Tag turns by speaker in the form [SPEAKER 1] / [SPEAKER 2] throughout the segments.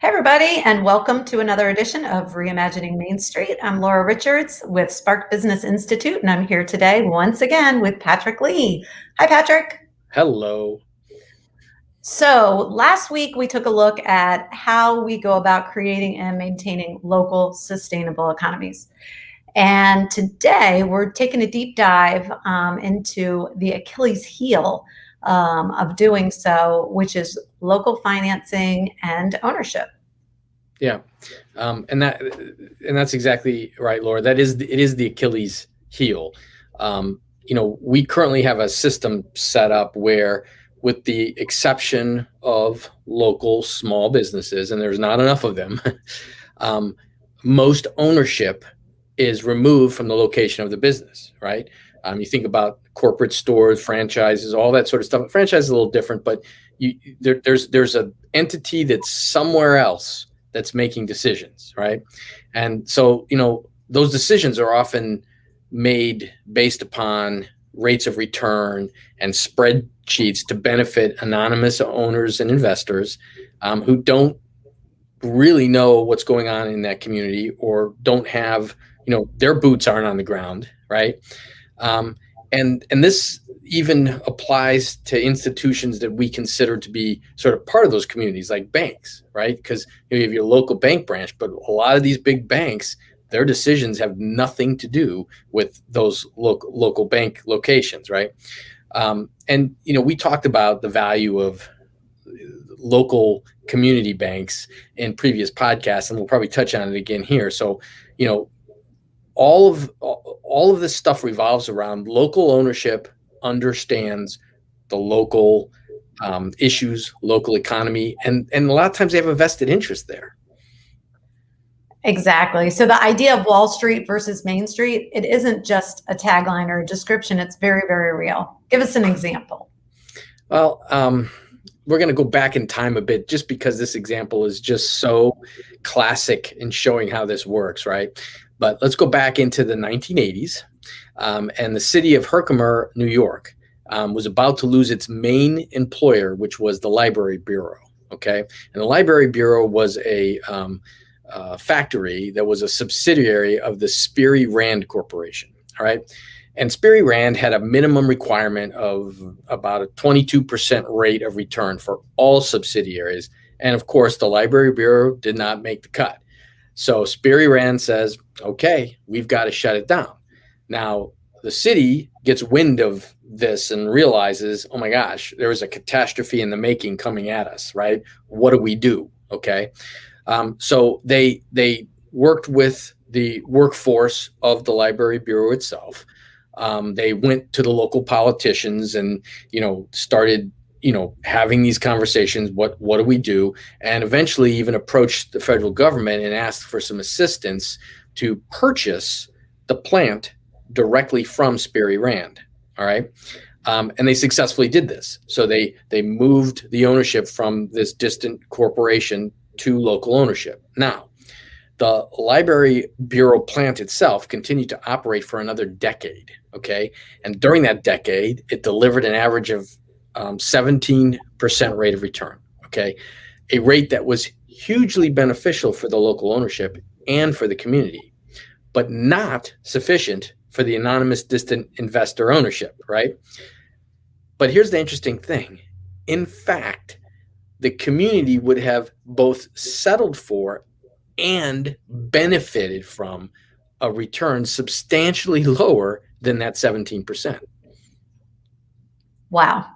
[SPEAKER 1] Hey, everybody, and welcome to another edition of Reimagining Main Street. I'm Laura Richards with Spark Business Institute, and I'm here today once again with Patrick Lee. Hi, Patrick.
[SPEAKER 2] Hello.
[SPEAKER 1] So, last week we took a look at how we go about creating and maintaining local sustainable economies. And today we're taking a deep dive into the Achilles heel of doing so, which is local financing and ownership.
[SPEAKER 2] Yeah, and that's exactly right, Laura. It is the Achilles heel. We currently have a system set up where, with the exception of local small businesses, and there's not enough of them, most ownership is removed from the location of the business. Right? You think about corporate stores, franchises, all that sort of stuff. Franchise is a little different, but there's an entity that's somewhere else that's making decisions, right? And so, those decisions are often made based upon rates of return and spreadsheets to benefit anonymous owners and investors who don't really know what's going on in that community, or don't have, their boots aren't on the ground, right? And this even applies to institutions that we consider to be sort of part of those communities, like banks, right? Because you have your local bank branch, but a lot of these big banks, their decisions have nothing to do with those local bank locations, right? And we talked about the value of local community banks in previous podcasts, and we'll probably touch on it again here. So, all of this stuff revolves around local ownership, understands the local issues, local economy, and a lot of times they have a vested interest there.
[SPEAKER 1] Exactly. So the idea of Wall Street versus Main Street, it isn't just a tagline or a description. It's very, very real. Give us an example.
[SPEAKER 2] Well, we're going to go back in time a bit, just because this example is just so classic in showing how this works, right? But let's go back into the 1980s, and the city of Herkimer, New York, was about to lose its main employer, which was the Library Bureau. Okay, and the Library Bureau was a factory that was a subsidiary of the Sperry Rand Corporation. All right, and Sperry Rand had a minimum requirement of about a 22% rate of return for all subsidiaries, and of course, the Library Bureau did not make the cut. So Sperry Rand says, okay, we've got to shut it down. Now, the city gets wind of this and realizes, oh my gosh, there was a catastrophe in the making coming at us, right? What do we do? Okay. So they worked with the workforce of the Library Bureau itself. They went to the local politicians and, started having these conversations. What do we do? And eventually even approached the federal government and asked for some assistance to purchase the plant directly from Sperry Rand. All right. And they successfully did this. So they moved the ownership from this distant corporation to local ownership. Now, the Library Bureau plant itself continued to operate for another decade. Okay. And during that decade, it delivered an average of 17% rate of return, okay? A rate that was hugely beneficial for the local ownership and for the community, but not sufficient for the anonymous distant investor ownership, right? But here's the interesting thing. In fact, the community would have both settled for and benefited from a return substantially lower than that 17%.
[SPEAKER 1] Wow.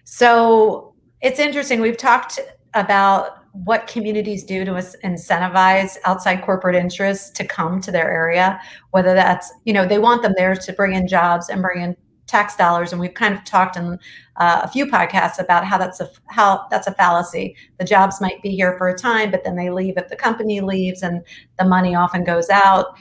[SPEAKER 1] So it's interesting. We've talked about what communities do to incentivize outside corporate interests to come to their area, whether that's, they want them there to bring in jobs and bring in tax dollars. And we've kind of talked in a few podcasts about how that's a fallacy. The jobs might be here for a time, but then they leave if the company leaves, and the money often goes out.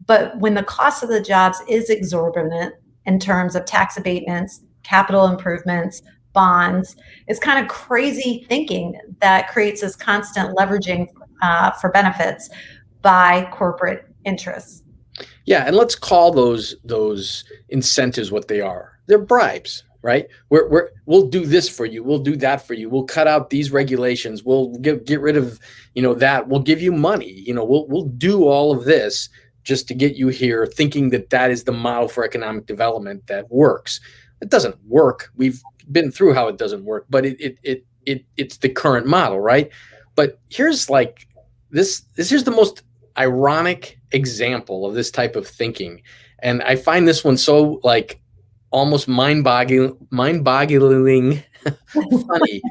[SPEAKER 1] But when the cost of the jobs is exorbitant in terms of tax abatements, capital improvements, bonds, it's kind of crazy thinking that creates this constant leveraging for benefits by corporate interests.
[SPEAKER 2] Yeah, and let's call those incentives what they are. They're bribes, right? We'll do this for you. We'll do that for you. We'll cut out these regulations. We'll get rid of, that. We'll give you money. We'll do all of this just to get you here, thinking that that is the model for economic development that works. It doesn't work. We've been through how it doesn't work, but it's the current model, right? But here's like here's the most ironic example of this type of thinking, and I find this one so like almost mind-boggling funny,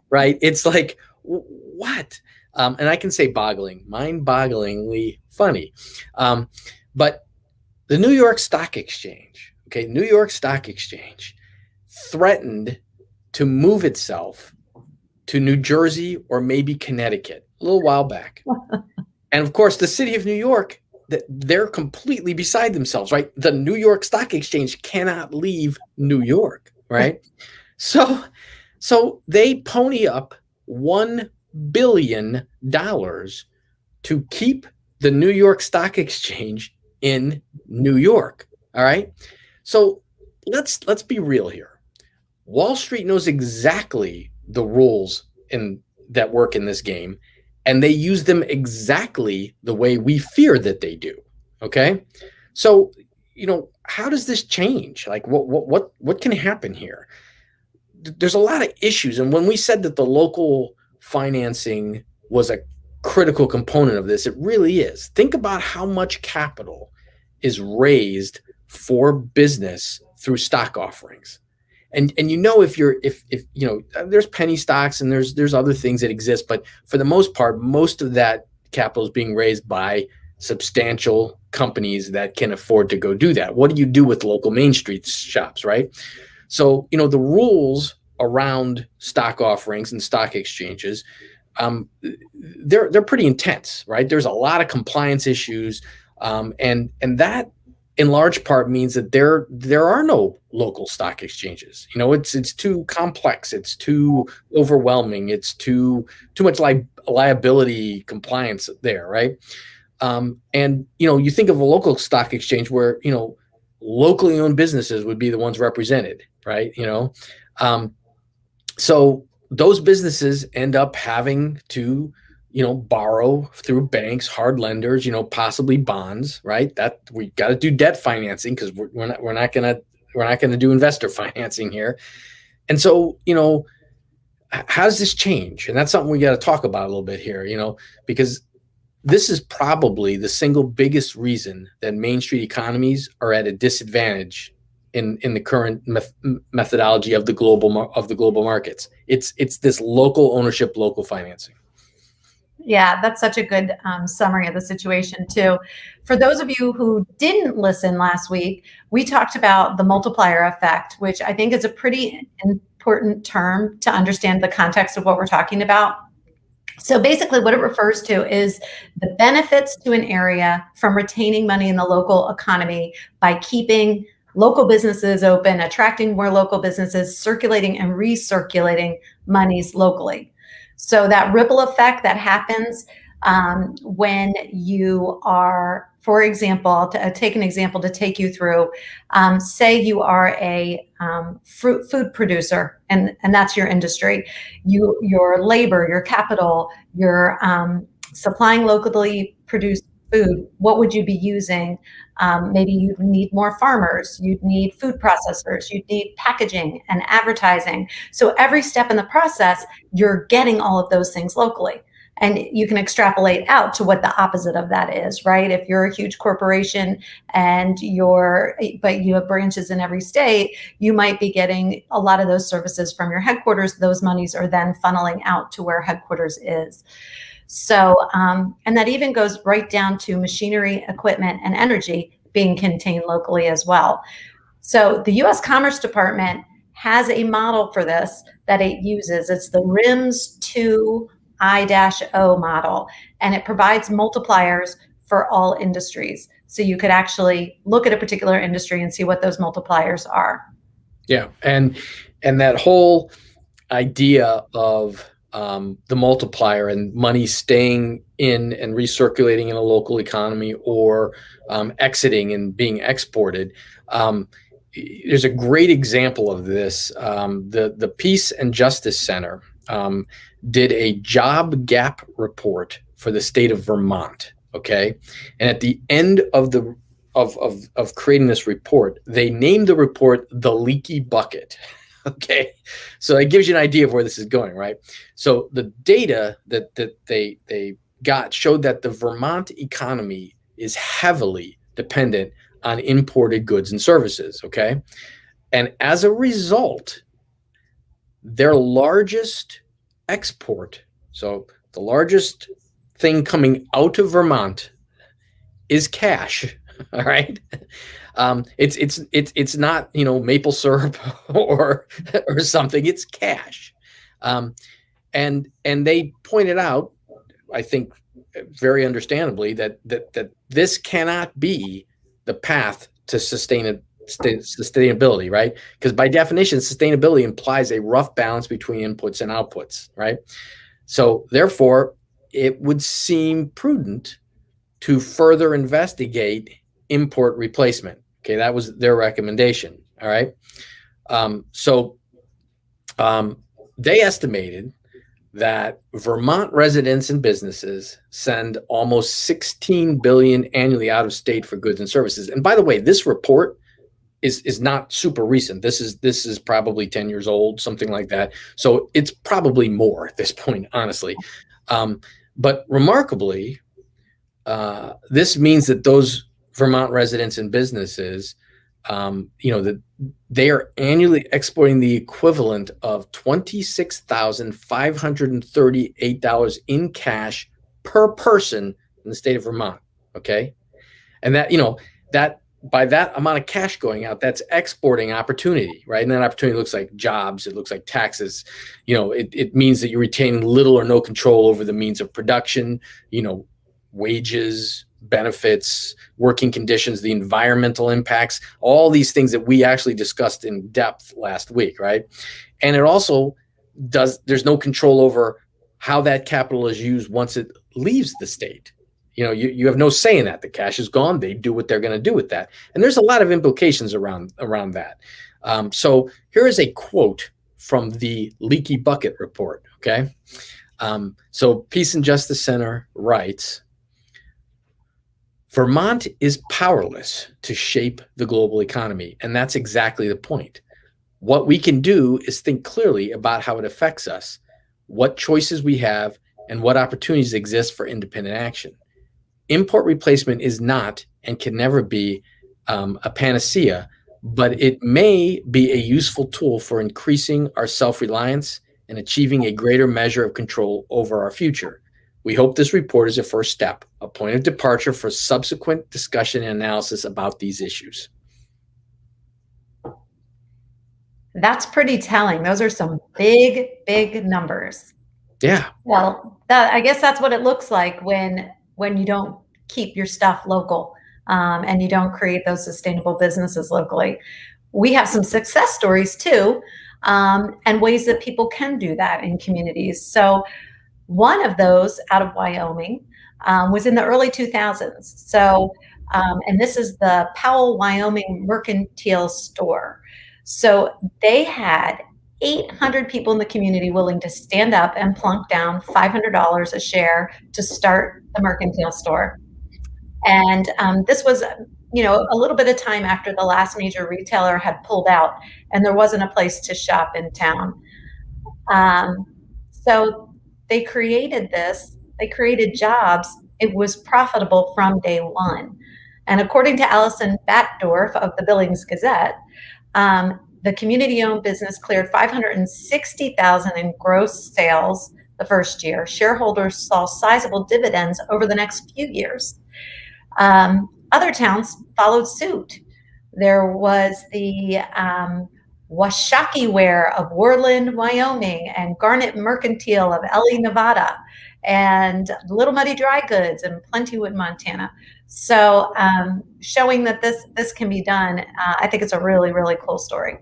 [SPEAKER 2] right? It's like, what? And I can say boggling, mind-bogglingly funny. But the New York Stock Exchange, okay, New York Stock Exchange threatened to move itself to New Jersey or maybe Connecticut a little while back. And of course, the city of New York, they're completely beside themselves, right? The New York Stock Exchange cannot leave New York, right? So they pony up $1 billion to keep the New York Stock Exchange in New York. All right. So let's be real here. Wall Street knows exactly the rules that work in this game, and they use them exactly the way we fear that they do. Okay. So, how does this change? Like what can happen here? There's a lot of issues. And when we said that the local financing was a critical component of this, it really is. Think about how much capital is raised for business through stock offerings. And if there's penny stocks and there's other things that exist, but for the most part, most of that capital is being raised by substantial companies that can afford to go do that. What do you do with local Main Street shops, right? So, the rules around stock offerings and stock exchanges, they're pretty intense, right? There's a lot of compliance issues, and that in large part means that there are no local stock exchanges. It's too complex, it's too overwhelming, it's too much liability compliance there, right? And you think of a local stock exchange where locally owned businesses would be the ones represented, right? So those businesses end up having to borrow through banks, hard lenders, possibly bonds, right? That we got to do debt financing because we're not gonna do investor financing here. And so how does this change? And that's something we got to talk about a little bit here, because this is probably the single biggest reason that Main Street economies are at a disadvantage in the current methodology of the global markets. It's this local ownership, local financing.
[SPEAKER 1] Yeah, that's such a good summary of the situation, too. For those of you who didn't listen last week, we talked about the multiplier effect, which I think is a pretty important term to understand the context of what we're talking about. So basically what it refers to is the benefits to an area from retaining money in the local economy by keeping local businesses open, attracting more local businesses, circulating and recirculating monies locally. So that ripple effect that happens when you are, for example, to take an example to take you through, say you are a food producer and that's your industry. Your labor, your capital, your supplying locally produced food, what would you be using? Maybe you need more farmers, you'd need food processors, you'd need packaging and advertising. So every step in the process, you're getting all of those things locally. And you can extrapolate out to what the opposite of that is, right? If you're a huge corporation but you have branches in every state, you might be getting a lot of those services from your headquarters. Those monies are then funneling out to where headquarters is. So, and that even goes right down to machinery, equipment, and energy being contained locally as well. So the U.S. Commerce Department has a model for this that it uses. It's the RIMS 2 I-O model, and it provides multipliers for all industries. So you could actually look at a particular industry and see what those multipliers are.
[SPEAKER 2] Yeah, and that whole idea of the multiplier and money staying in and recirculating in a local economy or exiting and being exported. there's a great example of this. The Peace and Justice Center did a job gap report for the state of Vermont. Okay, and at the end of the of creating this report, they named the report the leaky bucket. Okay, so that gives you an idea of where this is going, right? So the data that they got showed that the Vermont economy is heavily dependent on imported goods and services. Okay, and as a result, their largest export, so the largest thing coming out of Vermont, is cash. All right. It's not, maple syrup or something. It's cash. And they pointed out, I think very understandably, that this cannot be the path to sustainability, right? Because by definition, sustainability implies a rough balance between inputs and outputs, right? So therefore, it would seem prudent to further investigate import replacement. Okay, that was their recommendation. All right. They estimated that Vermont residents and businesses send almost 16 billion annually out of state for goods and services. And by the way, this report is not super recent. This is probably 10 years old, something like that. So it's probably more at this point, honestly. But remarkably, this means that those Vermont residents and businesses, that they are annually exporting the equivalent of $26,538 in cash per person in the state of Vermont. Okay, and that by that amount of cash going out, that's exporting opportunity, right? And that opportunity looks like jobs, it looks like taxes. It means that you retain little or no control over the means of production. Wages, benefits, working conditions, the environmental impacts, all these things that we actually discussed in depth last week, right? And it also there's no control over how that capital is used once it leaves the state. You have no say in that. The cash is gone. They do what they're going to do with that. And there's a lot of implications around that. So here is a quote from the Leaky Bucket report, okay? So Peace and Justice Center writes, Vermont is powerless to shape the global economy, and that's exactly the point. What we can do is think clearly about how it affects us, what choices we have, and what opportunities exist for independent action. Import replacement is not and can never be a panacea, but it may be a useful tool for increasing our self-reliance and achieving a greater measure of control over our future. We hope this report is a first step, a point of departure for subsequent discussion and analysis about these issues.
[SPEAKER 1] That's pretty telling. Those are some big, big numbers.
[SPEAKER 2] Yeah.
[SPEAKER 1] Well, I guess that's what it looks like when you don't keep your stuff local, and you don't create those sustainable businesses locally. We have some success stories too, and ways that people can do that in communities. So one of those out of Wyoming was in the early 2000s. So, and this is the Powell, Wyoming Mercantile Store. So they had 800 people in the community willing to stand up and plunk down $500 a share to start the mercantile store. And this was, a little bit of time after the last major retailer had pulled out, and there wasn't a place to shop in town. So they created this. They created jobs. It was profitable from day one. And according to Allison Batdorf of the Billings Gazette, the community-owned business cleared $560,000 in gross sales the first year. Shareholders saw sizable dividends over the next few years. Other towns followed suit. There was the Washakie Ware of Worland, Wyoming, and Garnet Mercantile of Ely, Nevada, and Little Muddy Dry Goods in Plentywood, Montana. So showing that this can be done, I think it's a really, really cool story.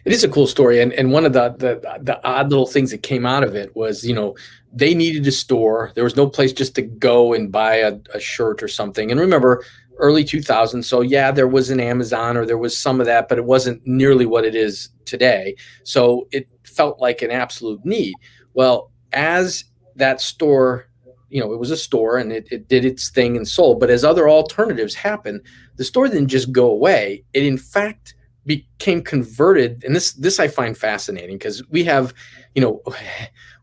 [SPEAKER 2] It is a cool story, and one of the odd little things that came out of it was, they needed a store. There was no place just to go and buy a shirt or something. And remember, early 2000s. So yeah, there was an Amazon, or there was some of that, but it wasn't nearly what it is today. So it felt like an absolute need. Well, as that store, it was a store, and it did its thing and sold. But as other alternatives happened, the store didn't just go away. It in fact became converted. And this I find fascinating, because you know,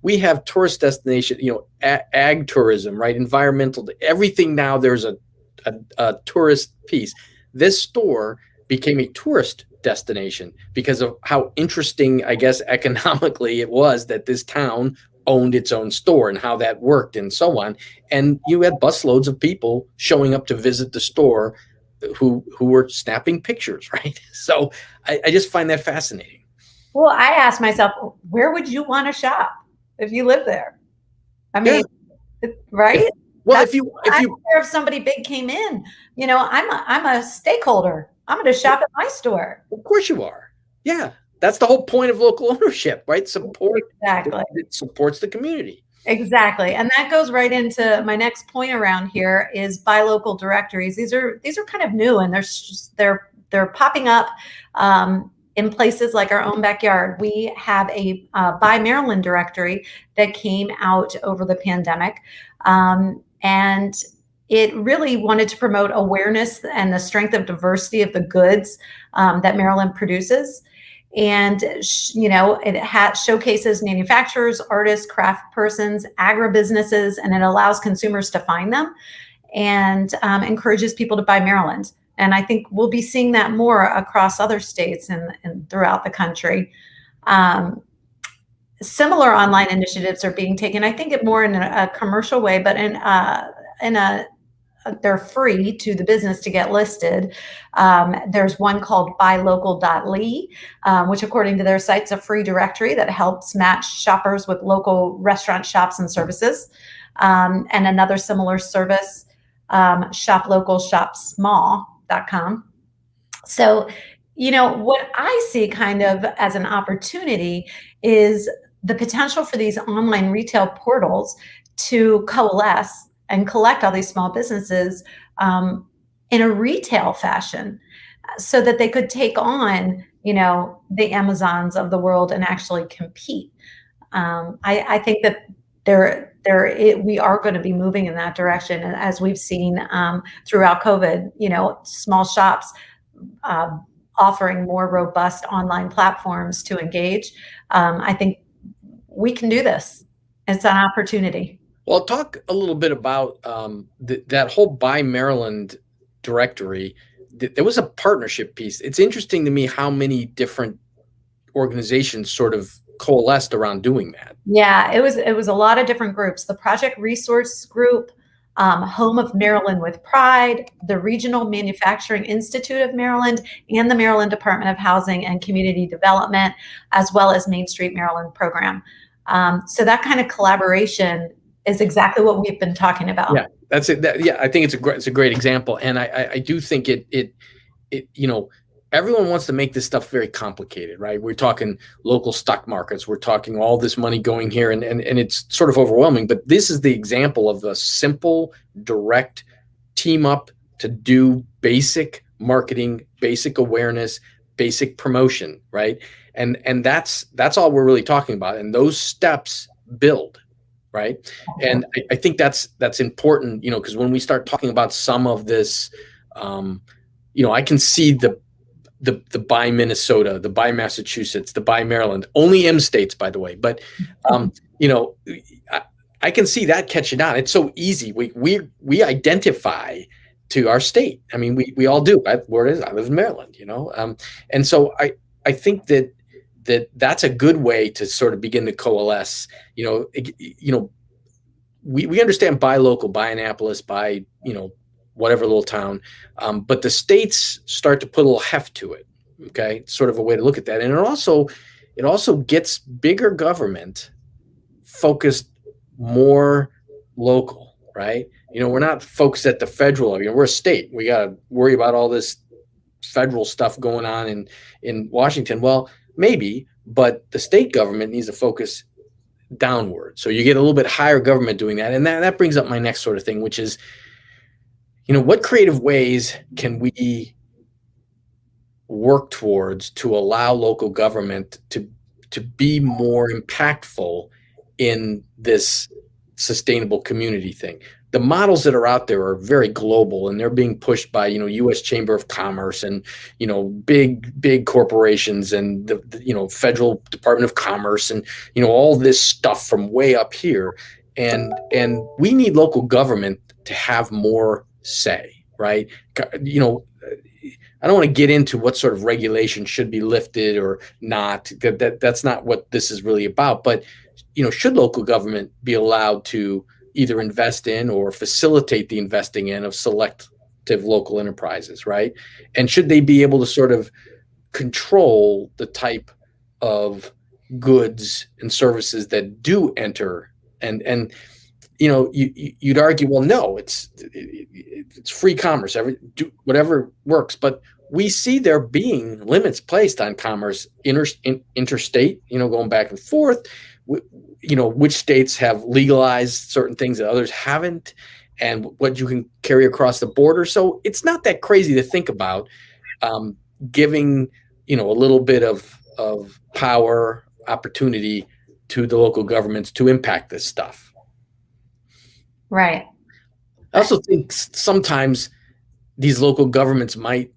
[SPEAKER 2] we have tourist destination, ag tourism, right? Environmental, everything. Now there's a tourist piece. This store became a tourist destination because of how interesting, I guess, economically it was that this town owned its own store, and how that worked and so on. And you had busloads of people showing up to visit the store who were snapping pictures, right? So I just find that fascinating.
[SPEAKER 1] Well, I asked myself, where would you want to shop if you live there? I
[SPEAKER 2] Yeah.
[SPEAKER 1] mean, right?
[SPEAKER 2] Well,
[SPEAKER 1] That's,
[SPEAKER 2] if
[SPEAKER 1] I
[SPEAKER 2] you
[SPEAKER 1] don't care if somebody big came in. I'm a stakeholder. I'm going to shop at my store.
[SPEAKER 2] Of course you are. Yeah. That's the whole point of local ownership, right?
[SPEAKER 1] Exactly.
[SPEAKER 2] It supports the community.
[SPEAKER 1] Exactly. And that goes right into my next point around here is buy local directories. These are kind of new, and they're popping up in places like our own backyard. We have a Buy Maryland directory that came out over the pandemic. And it really wanted to promote awareness and the strength of diversity of the goods that Maryland produces. And it showcases manufacturers, artists, craft persons, agribusinesses, and it allows consumers to find them, and encourages people to buy Maryland. And I think we'll be seeing that more across other states and throughout the country. Similar online initiatives are being taken, I think, it more in a commercial way, but in a they're free to the business to get listed. There's one called buylocal.ly, which according to their site is a free directory that helps match shoppers with local restaurant shops and services. And another similar service, shoplocalshopsmall.com. So, what I see kind of as an opportunity is the potential for these online retail portals to coalesce and collect all these small businesses in a retail fashion, so that they could take on, the Amazons of the world and actually compete. I think that we are going to be moving in that direction, as we've seen throughout COVID. Small shops offering more robust online platforms to engage. I think we can do this. It's an opportunity.
[SPEAKER 2] Well, talk a little bit about that whole Buy Maryland directory. There was a partnership piece. It's interesting to me how many different organizations sort of coalesced around doing that.
[SPEAKER 1] Yeah, it was a lot of different groups. The Project Resource Group, Home of Maryland with Pride, the Regional Manufacturing Institute of Maryland, and the Maryland Department of Housing and Community Development, as well as Main Street Maryland program. So that kind of collaboration is exactly what we've been talking about.
[SPEAKER 2] Yeah, that's it. Yeah, I think it's a great example, and I do think it everyone wants to make this stuff very complicated, right? We're talking local stock markets, we're talking all this money going here, and it's sort of overwhelming. But this is the example of a simple, direct team up to do basic marketing, basic awareness, basic promotion, right? And that's all we're really talking about. And those steps build. Right. And I think that's important, because when we start talking about some of this, I can see the Buy Minnesota, the Buy Massachusetts, the Buy Maryland, only M states, by the way. But, I can see that catching on. It's so easy. We identify to our state. I mean, we all do. Where it is, I live in Maryland, and so I think that's a good way to sort of begin to coalesce. We understand buy local, buy Annapolis, buy whatever little town, but the states start to put a little heft to it. Okay, it's sort of a way to look at that, and it also gets bigger government focused more local, right? We're not focused at the federal level. We're a state. We got to worry about all this federal stuff going on in Washington. Well, maybe, but the state government needs to focus downward. So you get a little bit higher government doing that. And that brings up my next sort of thing, which is, What creative ways can we work towards to allow local government to be more impactful in this sustainable community thing? The models that are out there are very global, and they're being pushed by U.S. Chamber of Commerce and big corporations and the Federal Department of Commerce and all this stuff from way up here, and we need local government to have more say, right? I don't want to get into what sort of regulation should be lifted or not. That's not what this is really about. But should local government be allowed to either invest in or facilitate the investing in of selective local enterprises, right? And should they be able to sort of control the type of goods and services that do enter? And you'd argue, well, no, it's free commerce. Whatever works, but we see there being limits placed on commerce interstate. Going back and forth. Which states have legalized certain things that others haven't, and what you can carry across the border. So it's not that crazy to think about giving a little bit of power, opportunity to the local governments to impact this stuff.
[SPEAKER 1] Right.
[SPEAKER 2] I also think sometimes these local governments might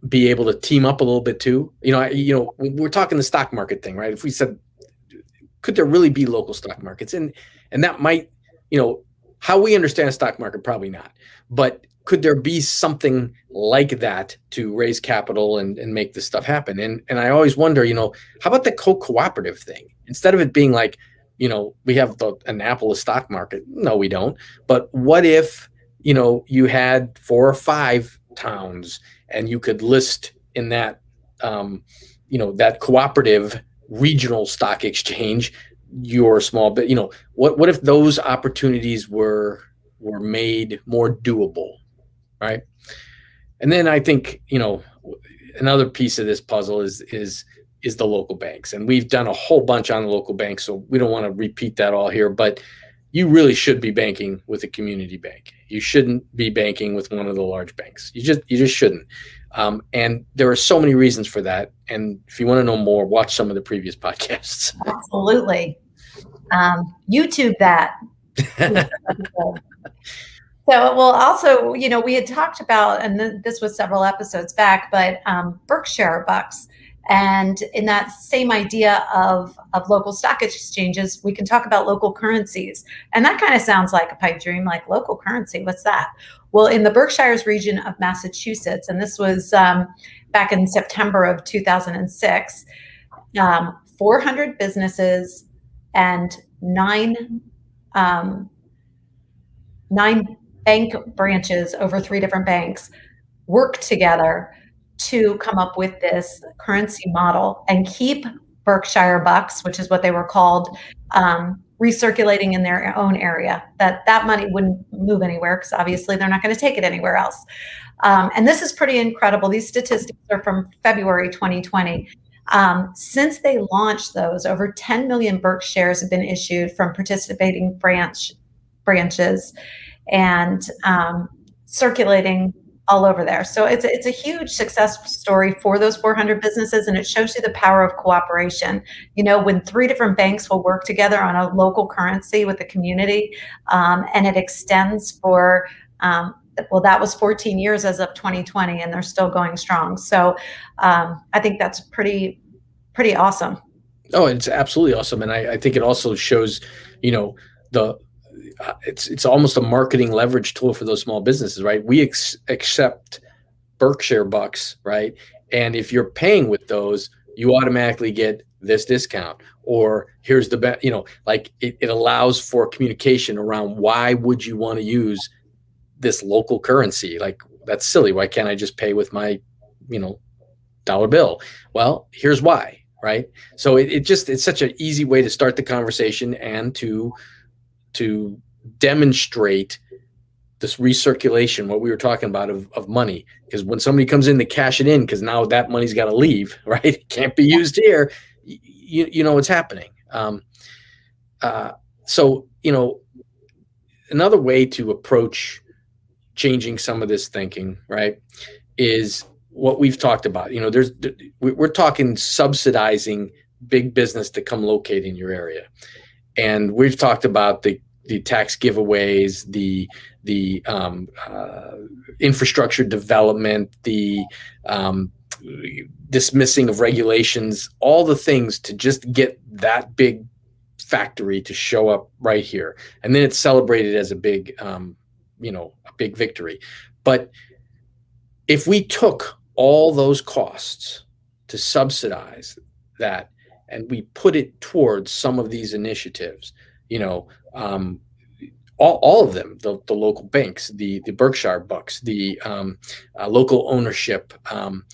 [SPEAKER 2] be able to team up a little bit too. We're talking the stock market thing, right? If we said, could there really be local stock markets? And that might, how we understand a stock market, probably not. But could there be something like that to raise capital and make this stuff happen? And I always wonder, how about the cooperative thing? Instead of it being like, we have the Annapolis stock market. No, we don't. But what if, you had 4 or 5 towns and you could list in that, that cooperative regional stock exchange your small bit, what if those opportunities were made more doable, right? And then I think, another piece of this puzzle is the local banks. And we've done a whole bunch on the local banks, so we don't want to repeat that all here, but you really should be banking with a community bank. You shouldn't be banking with one of the large banks. You just shouldn't. And there are so many reasons for that. And if you want to know more, watch some of the previous podcasts.
[SPEAKER 1] Absolutely. YouTube that. So, well, also, we had talked about, and this was several episodes back, but Berkshire bucks. And in that same idea of local stock exchanges, we can talk about local currencies. And that kind of sounds like a pipe dream, like local currency. What's that? Well, in the Berkshires region of Massachusetts, and this was back in September of 2006, 400 businesses and nine bank branches over 3 different banks worked together to come up with this currency model and keep Berkshire bucks, which is what they were called, recirculating in their own area. That money wouldn't move anywhere because obviously they're not going to take it anywhere else. And this is pretty incredible. These statistics are from February 2020. Since they launched those, over 10 million Berkshires have been issued from participating branches and circulating all over there. So it's a huge success story for those 400 businesses, and it shows you the power of cooperation. When 3 different banks will work together on a local currency with the community, and it extends for, well, that was 14 years as of 2020, and they're still going strong. So I think that's pretty awesome.
[SPEAKER 2] Oh, it's absolutely awesome. And I think it also shows, it's almost a marketing leverage tool for those small businesses, right? We accept Berkshire bucks, right? And if you're paying with those, you automatically get this discount, or here's the like it allows for communication around why would you want to use this local currency? Like, that's silly. Why can't I just pay with my, dollar bill? Well, here's why, right? So it's such an easy way to start the conversation and to demonstrate this recirculation, what we were talking about of money. Because when somebody comes in to cash it in, because now that money's got to leave, right? It can't be used here. You know what's happening. So, another way to approach changing some of this thinking, right, is what we've talked about. We're talking subsidizing big business to come locate in your area. And we've talked about the tax giveaways, the infrastructure development, the dismissing of regulations, all the things to just get that big factory to show up right here, and then it's celebrated as a big, a big victory. But if we took all those costs to subsidize that and we put it towards some of these initiatives, all of them, the local banks, the Berkshire Bucks, the local ownership. On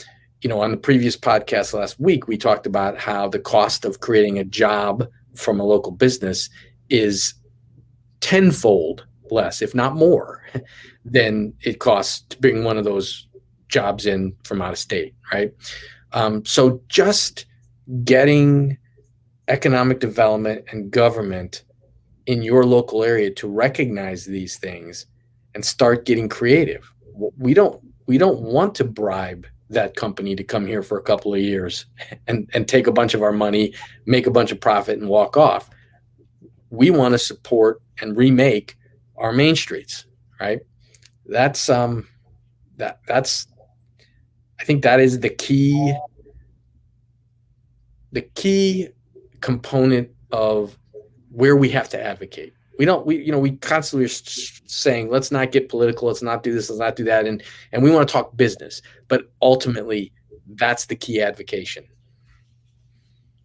[SPEAKER 2] the previous podcast last week, we talked about how the cost of creating a job from a local business is tenfold less, if not more, than it costs to bring one of those jobs in from out of state, right? So just getting economic development and government in your local area to recognize these things and start getting creative. We don't want to bribe that company to come here for a couple of years and take a bunch of our money, make a bunch of profit, and walk off. We want to support and remake our main streets, right? That's I think that is the key component of where we have to advocate. We constantly are saying, let's not get political, let's not do this, let's not do that, and we want to talk business, but ultimately that's the key advocation.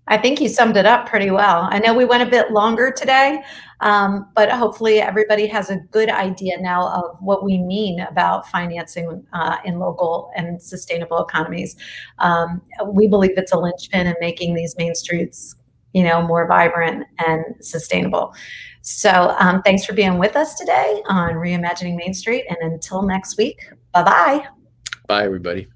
[SPEAKER 1] I think you summed it up pretty well. I know we went a bit longer today, but hopefully everybody has a good idea now of what we mean about financing in local and sustainable economies. We believe it's a linchpin in making these main streets, more vibrant and sustainable. So thanks for being with us today on Reimagining Main Street. And until next week, bye-bye.
[SPEAKER 2] Bye, everybody.